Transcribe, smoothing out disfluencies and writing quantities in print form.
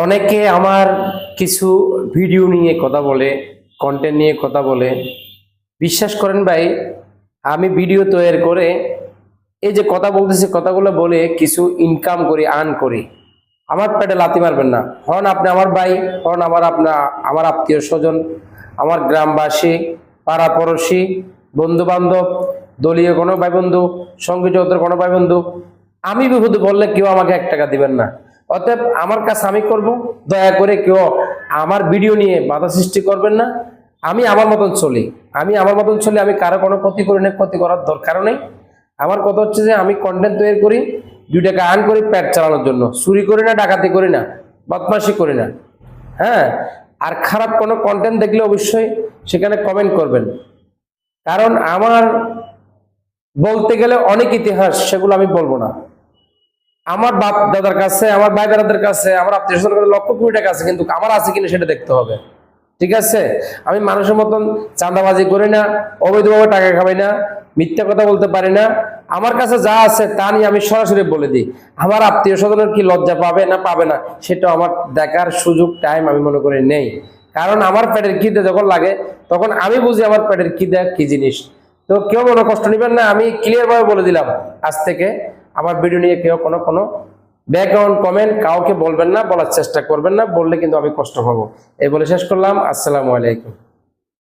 অনেকে আমার কিছু ভিডিও নিয়ে কথা বলে, কন্টেন্ট নিয়ে কথা বলে। বিশ্বাস করেন ভাই, আমি ভিডিও তৈরি করে এই যে কথা বলতেছি, কথাগুলো বলে কিছু ইনকাম করি, আর্ন করি। আমার পেটে লাথি মারবেন না। হন আপনি আমার ভাই, হন আমার আত্মীয় স্বজন, আমার গ্রামবাসী, পাড়া পড়শি, বন্ধু বান্ধব, দলীয় কোনো ভাই বন্ধু, সঙ্গী জগতের কোনো ভাই বন্ধু, আমি বিপদে বললে কেউ আমাকে 1 টাকা দিবেন না। অতএব আমার কাজ আমি করব, দয়া করে কেউ আমার ভিডিও নিয়ে বাধা সৃষ্টি করবেন না। আমি আমার মতন চলি, আমি কারো কোনো ক্ষতি করি না, ক্ষতি করার দরকারও নেই। আমার কথা হচ্ছে যে আমি কন্টেন্ট তৈরি করি, 2 টাকা আর্ন করি পেট চালানোর জন্য। চুরি করি না, ডাকাতি করি না, বদমাশি করি না। হ্যাঁ, আর খারাপ কোনো কন্টেন্ট দেখলে অবশ্যই সেখানে কমেন্ট করবেন, কারণ আমার বলতে গেলে অনেক ইতিহাস, সেগুলো আমি বলবো না। আমার বাপ দাদার কাছে, আমার ভাই দাদাদের কাছে, আমার আত্মীয় স্বজনের কাছে লক্ষ কোটি টাকা আছে, কিন্তু আমার আছে কিনা সেটা দেখতে হবে। ঠিক আছে, আমি মানুষের মতন চাঁদাবাজি করি না, অবৈধভাবে টাকা খাবাই না, মিথ্যা কথা বলতে পারি না। আমার কাছে যা আছে তা নিয়ে আমি সরাসরি বলে দিই। আমার আত্মীয় স্বজনের কি লজ্জা পাবে না পাবে না সেটা আমার দেখার সুযোগ টাইম আমি মনে করি নেই। কারণ আমার পেটের খিদে যখন লাগে তখন আমি বুঝি আমার পেটের খিদে কি জিনিস। তো কেউ মনে কষ্ট নেবেন না, আমি ক্লিয়ার ভাবে বলে দিলাম। আজ থেকে আমার ভিডিও নিয়ে কেউ কোনো ব্যাকগ্রাউন্ড কমেন্ট কাউকে বলবেন না, বলার চেষ্টা করবেন না, বললে কিন্তু আমি কষ্ট পাবো। এই বলে শেষ করলাম। আসসালামু আলাইকুম।